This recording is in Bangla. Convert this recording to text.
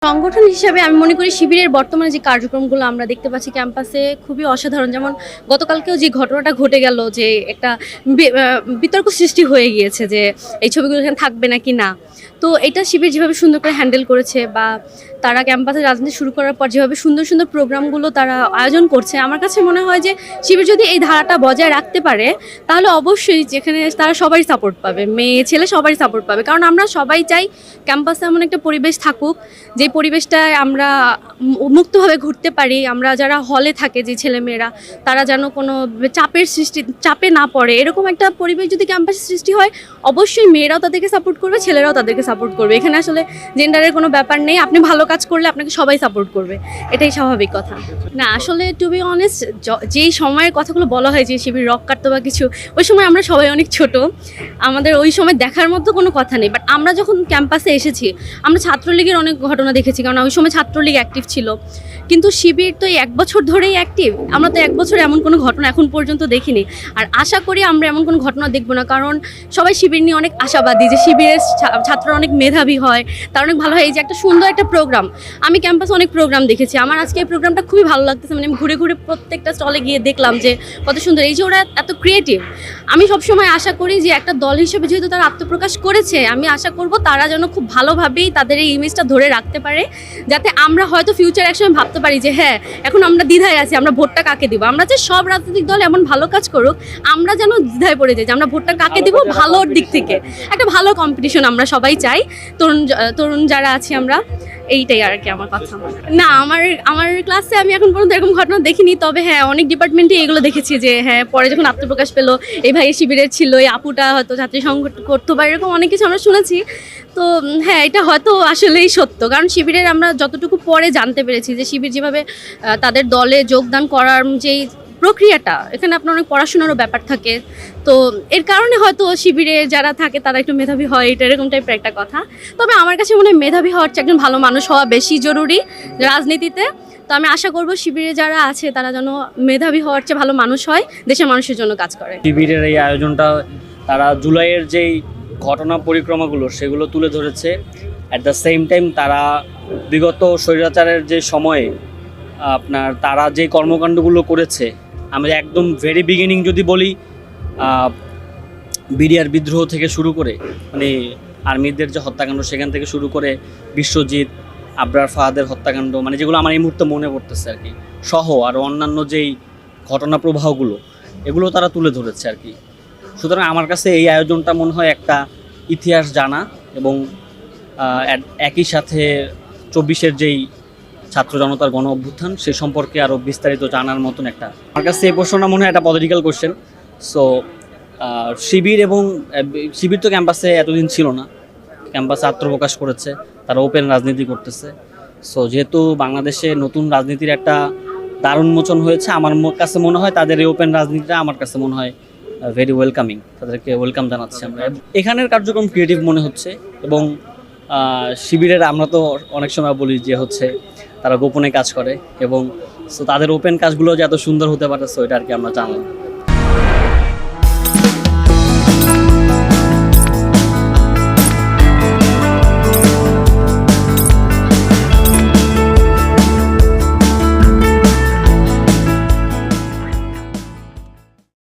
সংগঠন হিসেবে আমি মনে করি শিবিরের বর্তমানে যে কার্যক্রমগুলো আমরা দেখতে পাচ্ছি ক্যাম্পাসে খুবই অসাধারণ। যেমন গতকালকেও যে ঘটনাটা ঘটে গেল, যে একটা বিতর্ক সৃষ্টি হয়ে গিয়েছে যে এই ছবিগুলো এখানে থাকবে নাকি না। তো এটা শিবির যেভাবে সুন্দর করে হ্যান্ডেল করেছে, বা তারা ক্যাম্পাসে রাজনীতি শুরু করার পর যেভাবে সুন্দর সুন্দর প্রোগ্রামগুলো তারা আয়োজন করছে, আমার কাছে মনে হয় যে শিবির যদি এই ধারাটা বজায় রাখতে পারে তাহলে অবশ্যই যেখানে তারা সবাই সাপোর্ট পাবে, মেয়ে ছেলে সবাই সাপোর্ট পাবে। কারণ আমরা সবাই চাই ক্যাম্পাসে এমন একটা পরিবেশ থাকুক যে পরিবেশটায় আমরা মুক্তভাবে ঘুরতে পারি। আমরা যারা হলে থাকে যে ছেলেমেয়েরা, তারা যেন কোনো চাপে না পড়ে, এরকম একটা পরিবেশ যদি ক্যাম্পাসে সৃষ্টি হয়, অবশ্যই মেয়েরাও তাদেরকে সাপোর্ট করবে, ছেলেরাও তাদেরকে সাপোর্ট করবে। এখানে আসলে জেন্ডারের কোনো ব্যাপার নেই। আপনি ভালো কাজ করলে আপনাকে সবাই সাপোর্ট করবে, এটাই স্বাভাবিক কথা। না আসলে টু বি অনেস্ট, যেই সময়ের কথাগুলো বলা হয় যে শিবির রক কাটতো বা কিছু, ওই সময় আমরা সবাই অনেক ছোট, আমাদের ওই সময় দেখার মতো কোনো কথা নেই। বাট আমরা যখন ক্যাম্পাসে এসেছি, আমরা ছাত্রলীগের অনেক ঘটনা দেখেছি, কারণ ওই সময় ছাত্রলীগ অ্যাক্টিভ ছিল। কিন্তু শিবির তো এই 1 বছর ধরেই অ্যাক্টিভ। আমরা তো 1 বছর এমন কোনো ঘটনা এখন পর্যন্ত দেখিনি, আর আশা করি আমরা এমন কোনো ঘটনা দেখবো না। কারণ সবাই শিবির নিয়ে অনেক আশাবাদী যে শিবিরের ছাত্ররা অনেক মেধাবী হয়, তার অনেক ভালো হয়। এই যে একটা সুন্দর একটা প্রোগ্রাম, আমি ক্যাম্পাসে অনেক প্রোগ্রাম দেখেছি, আমার আজকে এই প্রোগ্রামটা খুবই ভালো লাগতেছে। মানে আমি ঘুরে ঘুরে প্রত্যেকটা স্টলে গিয়ে দেখলাম যে কত সুন্দর, এই যে ওরা এত ক্রিয়েটিভ। আমি সবসময় আশা করি যে একটা দল হিসেবে যেহেতু তারা আত্মপ্রকাশ করেছে, আমি আশা করব তারা যেন খুব ভালোভাবেই তাদের এই ইমেজটা ধরে রাখতে পারে, যাতে আমরা হয়তো ফিউচার একসময় ভাবতে পারি যে হ্যাঁ, এখন আমরা দ্বিধায় আছি, আমরা ভোটটা কাকে দিব। আমরা যে সব রাজনৈতিক দল এমন ভালো কাজ করুক, আমরা যেন দ্বিধায় পড়ে যাই যে আমরা ভোটটা কাকে দিব। ভালোর দিক থেকে একটা ভালো কম্পিটিশন আমরা সবাই চাই, তরুণ যারা আছি আমরা, এইটাই আর কি আমার কথা। না, আমার ক্লাসে আমি এখন পর্যন্ত এরকম ঘটনা দেখিনি। তবে হ্যাঁ, অনেক ডিপার্টমেন্টে এগুলো দেখেছি যে হ্যাঁ, পরে যখন আত্মপ্রকাশ পেলো, এই ভাই শিবিরের ছিল, এই আপুটা হয়তো ছাত্রী সংগঠন করতো, বা এরকম অনেক কিছু আমরা শুনেছি। তো হ্যাঁ, এটা হয়তো আসলেই সত্য। কারণ শিবিরের আমরা যতটুকু পরে জানতে পেরেছি যে শিবির যেভাবে তাদের দলে যোগদান করার যেই প্রক্রিয়াটা, এখানে আপনার অনেক পড়াশোনারও ব্যাপার থাকে। তো এর কারণে হয়তো শিবিরে যারা থাকে তারা একটু মেধাবী হয়, এটা এরকম টাইপের একটা কথা। তবে আমার কাছে মনে হয় মেধাবী হওয়ার চেয়ে একজন ভালো মানুষ হওয়া বেশি জরুরি রাজনীতিতে। তো আমি আশা করব শিবিরে যারা আছে তারা যেন মেধাবী হওয়ার চেয়ে ভালো মানুষ হয়, দেশের মানুষের জন্য কাজ করে। শিবিরের এই আয়োজনটা তারা জুলাইয়ের যেই ঘটনা পরিক্রমাগুলো সেগুলো তুলে ধরেছে। অ্যাট দ্য সেম টাইম তারা বিগত স্বৈরাচারের যে সময়ে তারা যে কর্মকাণ্ডগুলো করেছে, আমি একদম ভেরি বিগিনিং যদি বলি, বিডিআর বিদ্রোহ থেকে শুরু করে, মানে আর্মিদের যে হত্যাকাণ্ড সেখান থেকে শুরু করে বিশ্বজিৎ, আবরার ফাহাদের হত্যাকাণ্ড, মানে যেগুলো আমার এই মুহূর্তে মনে পড়তেছে আর কি, সহ আর অন্যান্য যেই ঘটনা প্রবাহগুলো, এগুলো তারা তুলে ধরেছে আর কি। সুতরাং আমার কাছে এই আয়োজনটা মনে হয় একটা ইতিহাস জানা, এবং একই সাথে 24-এর যেই ছাত্র জনতার গণ অভ্যুত্থান সে সম্পর্কে আরও বিস্তারিত জানার মতন একটা, আমার কাছে এই প্রশ্নটা মনে হয় একটা পলিটিক্যাল কোশ্চেন। সো শিবির তো ক্যাম্পাসে এতদিন ছিল না, ক্যাম্পাসে আত্মপ্রকাশ করেছে, তারা ওপেন রাজনীতি করতেছে। সো যেহেতু বাংলাদেশে নতুন রাজনীতির একটা দ্বারোন্মোচন হয়েছে, আমার কাছে মনে হয় তাদের এই ওপেন রাজনীতিটা আমার কাছে মনে হয় ভেরি ওয়েলকামিং, তাদেরকে ওয়েলকাম জানাচ্ছি আমরা। এখানের কার্যক্রম ক্রিয়েটিভ মনে হচ্ছে, এবং শিবিরের আমরা তো অনেক সময় বলি যে হচ্ছে তারা গোপনে কাজ করে, এবং সো তাদের ওপেন কাজগুলো যে এত সুন্দর হতে পারে, সো এটা আর কি আমরা জানলাম।